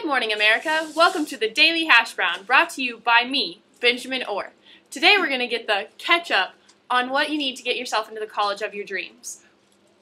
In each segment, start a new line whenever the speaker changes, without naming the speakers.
Good morning, America. Welcome to the Daily Hash Brown, brought to you by me, Benjamin Orr. Today we're going to get the catch-up on what you need to get yourself into the college of your dreams.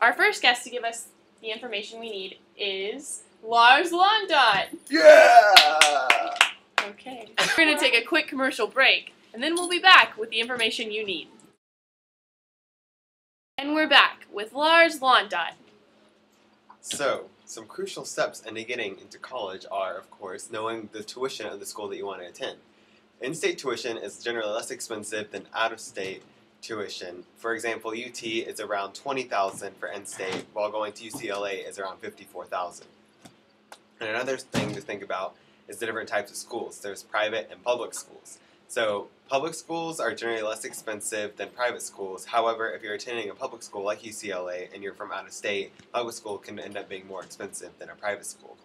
Our first guest to give us the information we need is Lars Londot.
Yeah!
Okay. We're going to take a quick commercial break, and then we'll be back with the information you need. And we're back with Lars Londot.
So, some crucial steps into getting into college are, of course, knowing the tuition of the school that you want to attend. In-state tuition is generally less expensive than out-of-state tuition. For example, UT is around $20,000 for in-state, while going to UCLA is around $54,000. And another thing to think about is the different types of schools. There's private and public schools. So, public schools are generally less expensive than private schools. However, if you're attending a public school like UCLA and you're from out of state, public school can end up being more expensive than a private school.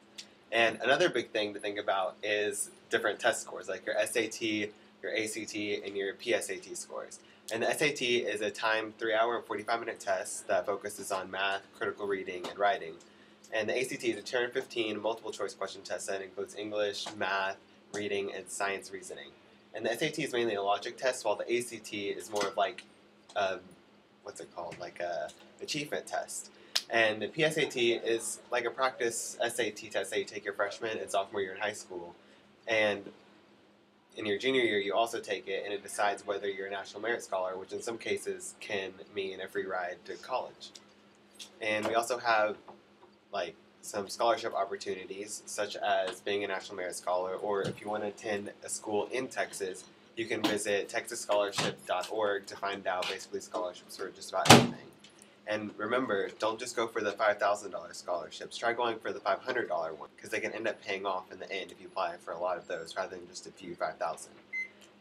And another big thing to think about is different test scores, like your SAT, your ACT, and your PSAT scores. And the SAT is a timed 3-hour and 45-minute test that focuses on math, critical reading, and writing. And the ACT is a 215 multiple choice question test that includes English, math, reading, and science reasoning. And the SAT is mainly a logic test, while the ACT is more of like, what's it called, like a achievement test. And the PSAT is like a practice SAT test that you take your freshman and sophomore year in high school. And in your junior year, you also take it, and it decides whether you're a National Merit Scholar, which in some cases can mean a free ride to college. And we also have like some scholarship opportunities, such as being a National Merit Scholar, or if you want to attend a school in Texas, you can visit texasscholarship.org to find out basically scholarships for just about anything. And remember, don't just go for the $5,000 scholarships. Try going for the $500 one, because they can end up paying off in the end if you apply for a lot of those rather than just a few 5,000.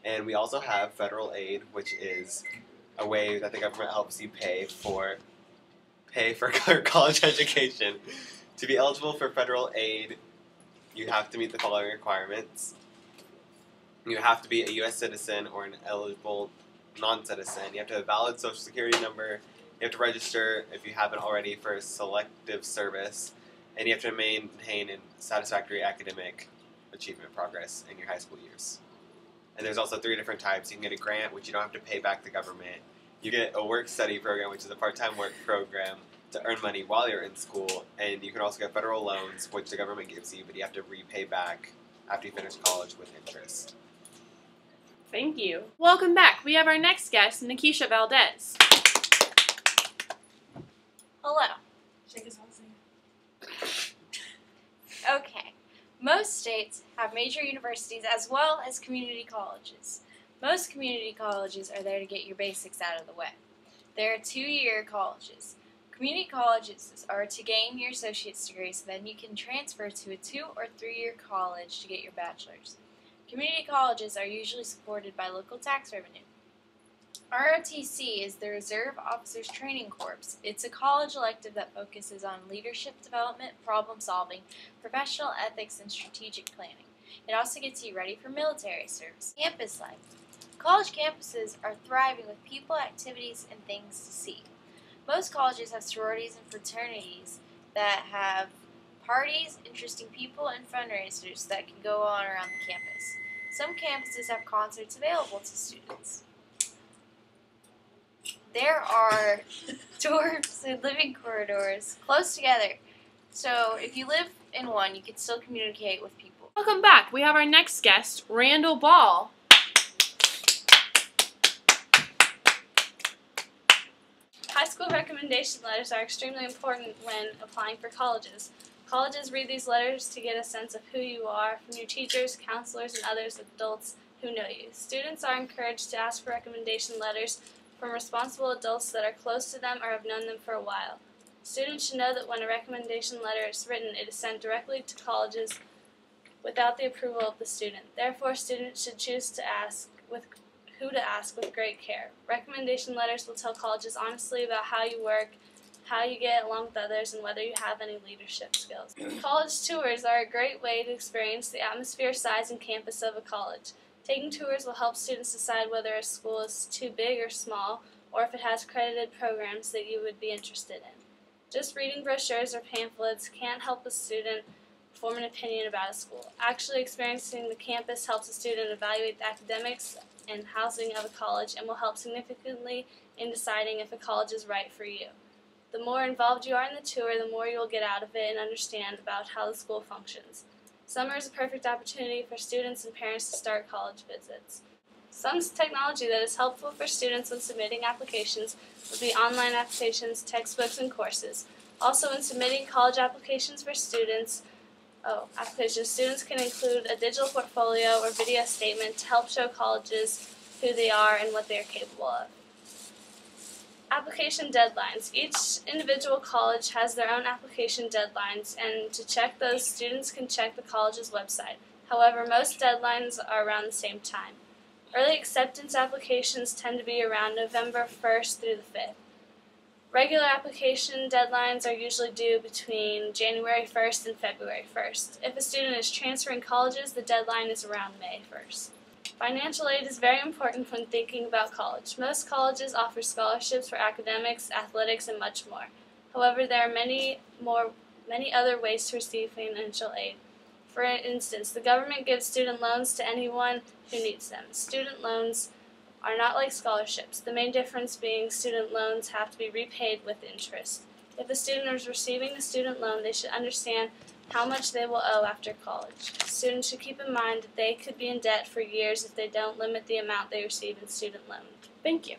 And we also have federal aid, which is a way that the government helps you pay for college education. To be eligible for federal aid, you have to meet the following requirements. You have to be a U.S. citizen or an eligible non-citizen. You have to have a valid Social Security number. You have to register, if you haven't already, for a selective service. And you have to maintain satisfactory academic achievement progress in your high school years. And there's also 3 different types. You can get a grant, which you don't have to pay back the government. You get a work-study program, which is a part-time work program, to earn money while you're in school, and you can also get federal loans, which the government gives you, but you have to repay back after you finish college with interest.
Thank you. Welcome back. We have our next guest, Nikisha Valdez.
Hello.
Shake his whole thing.
Okay. Most states have major universities as well as community colleges. Most community colleges are there to get your basics out of the way. There are 2-year colleges. Community colleges are to gain your associate's degree, so then you can transfer to a 2- or 3-year college to get your bachelor's. Community colleges are usually supported by local tax revenue. ROTC is the Reserve Officers Training Corps. It's a college elective that focuses on leadership development, problem solving, professional ethics, and strategic planning. It also gets you ready for military service. Campus life. College campuses are thriving with people, activities, and things to see. Most colleges have sororities and fraternities that have parties, interesting people, and fundraisers that can go on around the campus. Some campuses have concerts available to students. There are dorms and living corridors close together, so if you live in one, you can still communicate with people.
Welcome back. We have our next guest, Randall Ball.
High school recommendation letters are extremely important when applying for colleges. Colleges read these letters to get a sense of who you are from your teachers, counselors, and others adults who know you. Students are encouraged to ask for recommendation letters from responsible adults that are close to them or have known them for a while. Students should know that when a recommendation letter is written, it is sent directly to colleges without the approval of the student. Therefore, students should choose to ask who to ask with great care. Recommendation letters will tell colleges honestly about how you work, how you get along with others, and whether you have any leadership skills. College tours are a great way to experience the atmosphere, size, and campus of a college. Taking tours will help students decide whether a school is too big or small, or if it has accredited programs that you would be interested in. Just reading brochures or pamphlets can't help a student form an opinion about a school. Actually experiencing the campus helps a student evaluate the academics and housing of a college and will help significantly in deciding if a college is right for you. The more involved you are in the tour, the more you will get out of it and understand about how the school functions. Summer is a perfect opportunity for students and parents to start college visits. Some technology that is helpful for students when submitting applications would be online applications, textbooks, and courses. Also, when submitting college applications for students, students can include a digital portfolio or video statement to help show colleges who they are and what they are capable of. Application deadlines. Each individual college has their own application deadlines, and to check those, students can check the college's website. However, most deadlines are around the same time. Early acceptance applications tend to be around November 1st through the 5th. Regular application deadlines are usually due between January 1st and February 1st. If a student is transferring colleges, the deadline is around May 1st. Financial aid is very important when thinking about college. Most colleges offer scholarships for academics, athletics, and much more. However, there are many other ways to receive financial aid. For instance, the government gives student loans to anyone who needs them. Student loans are not like scholarships, the main difference being student loans have to be repaid with interest. If a student is receiving a student loan, they should understand how much they will owe after college. Students should keep in mind that they could be in debt for years if they don't limit the amount they receive in student loan.
Thank you.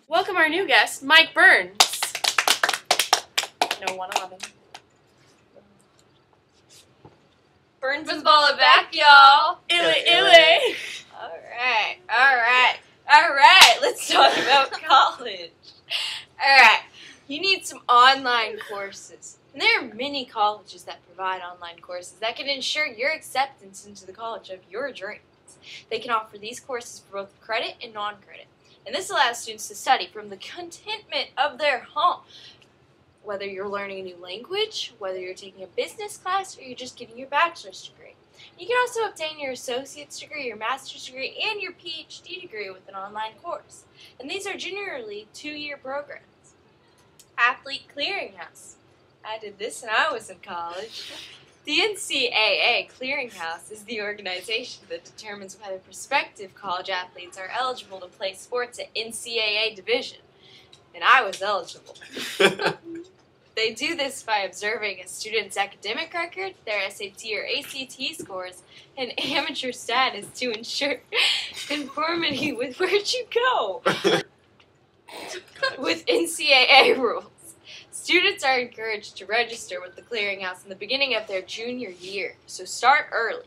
Welcome our new guest, Mike Burns. No, 111.
Burns and ball it back, y'all.
Illy, illy.
Alright, let's talk about college. Alright, you need some online courses. And there are many colleges that provide online courses that can ensure your acceptance into the college of your dreams. They can offer these courses for both credit and non-credit. And this allows students to study from the contentment of their home. Whether you're learning a new language, whether you're taking a business class, or you're just getting your bachelor's degree. You can also obtain your associate's degree, your master's degree, and your PhD degree with an online course. And these are generally 2-year programs. Athlete Clearinghouse. I did this when I was in college. The NCAA Clearinghouse is the organization that determines whether prospective college athletes are eligible to play sports at NCAA division. And I was eligible. They do this by observing a student's academic record, their SAT or ACT scores, and amateur status to ensure conformity with where'd you go with NCAA rules. Students are encouraged to register with the Clearinghouse in the beginning of their junior year, so start early.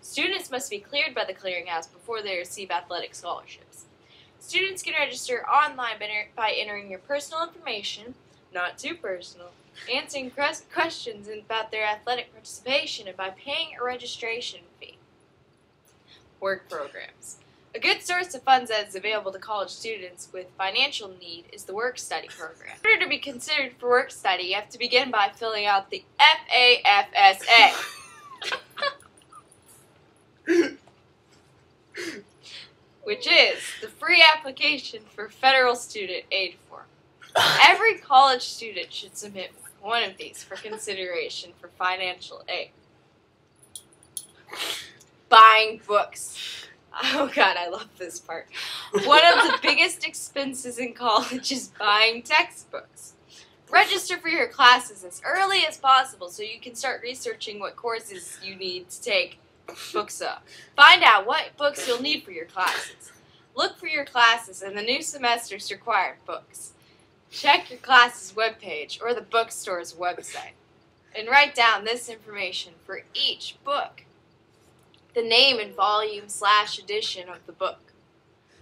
Students must be cleared by the Clearinghouse before they receive athletic scholarships. Students can register online by entering your personal information, not too personal, answering questions about their athletic participation, and by paying a registration fee. Work programs. A good source of funds that is available to college students with financial need is the Work Study program. In order to be considered for work study, you have to begin by filling out the FAFSA. Which is the free application for federal student aid form. Every college student should submit one of these for consideration for financial aid. Buying books. Oh God, I love this part. One of the biggest expenses in college is buying textbooks. Register for your classes as early as possible so you can start researching what courses you need to take books up. Find out what books you'll need for your classes. Look for your classes and the new semester's required books. Check your class's webpage or the bookstore's website. And write down this information for each book. The name and volume/edition of the book.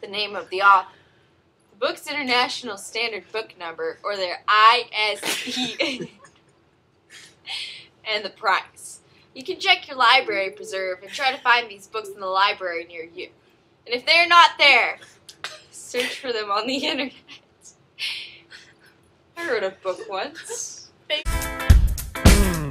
The name of the author. The book's International Standard Book Number, or their ISBN. And the price. You can check your library preserve and try to find these books in the library near you. And if they're not there, search for them on the internet. I wrote a book once.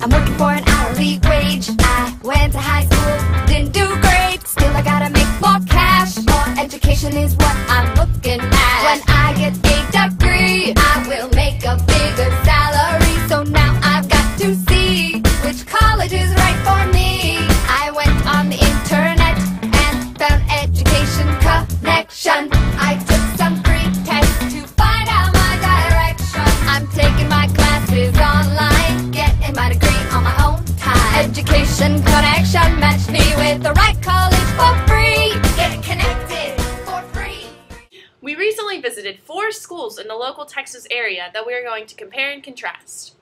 I'm working for an hourly wage. I went to high school, didn't do great. Still I gotta make more cash. More education is what I'm looking at. When I get a degree, I will make a bigger salary. So now I've got to see which colleges education connection. Match me with the right college for free. Get connected for free.
We recently visited 4 schools in the local Texas area that we are going to compare and contrast.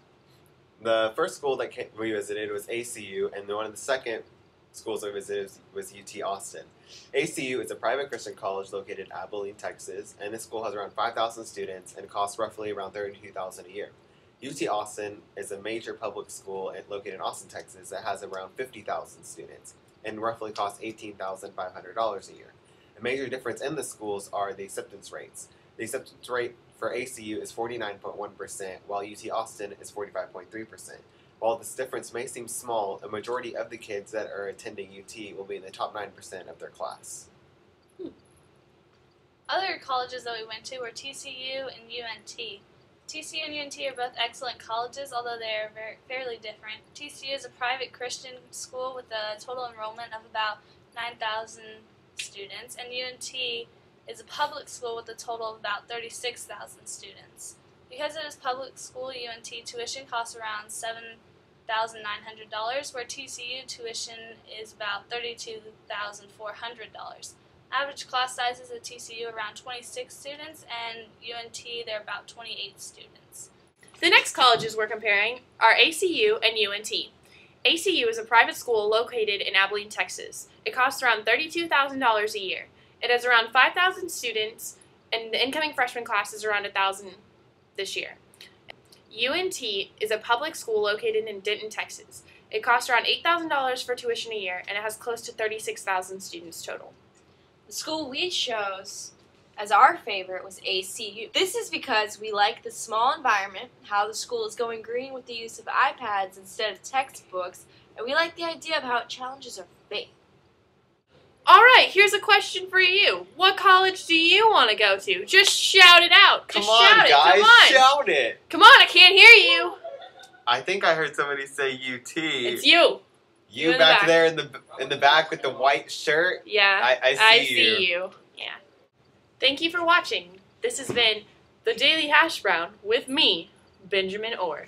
The first school that we visited was ACU, and one of the second schools we visited was UT Austin. ACU is a private Christian college located in Abilene, Texas, and this school has around 5,000 students and costs roughly around $32,000 a year. UT Austin is a major public school located in Austin, Texas, that has around 50,000 students and roughly costs $18,500 a year. A major difference in the schools are the acceptance rates. The acceptance rate for ACU is 49.1%, while UT Austin is 45.3%. While this difference may seem small, a majority of the kids that are attending UT will be in the top 9% of their class.
Other colleges that we went to were TCU and UNT. TCU and UNT are both excellent colleges, although they are fairly different. TCU is a private Christian school with a total enrollment of about 9,000 students, and UNT is a public school with a total of about 36,000 students. Because it is public school, UNT tuition costs around $7,900, where TCU tuition is about $32,400. Average class sizes at TCU around 26 students, and UNT they're about 28 students.
The next colleges we're comparing are ACU and UNT. ACU is a private school located in Abilene, Texas. It costs around $32,000 a year. It has around 5,000 students, and the incoming freshman class is around 1,000 this year. UNT is a public school located in Denton, Texas. It costs around $8,000 for tuition a year, and it has close to 36,000 students total.
The school we chose as our favorite was ACU. This is because we like the small environment, how the school is going green with the use of iPads instead of textbooks, and we like the idea of how it challenges our faith.
Alright, here's a question for you. What college do you want to go to? Just shout it out.
Come
Just
on,
shout it.
guys,
Come on.
shout it!
Come on, I can't hear you.
I think I heard somebody say UT.
It's you.
You
in the
back
back.
there in the back with the white shirt?
Yeah,
I see you.
Yeah. Thank you for watching. This has been the Daily Hash Brown with me, Benjamin Orr.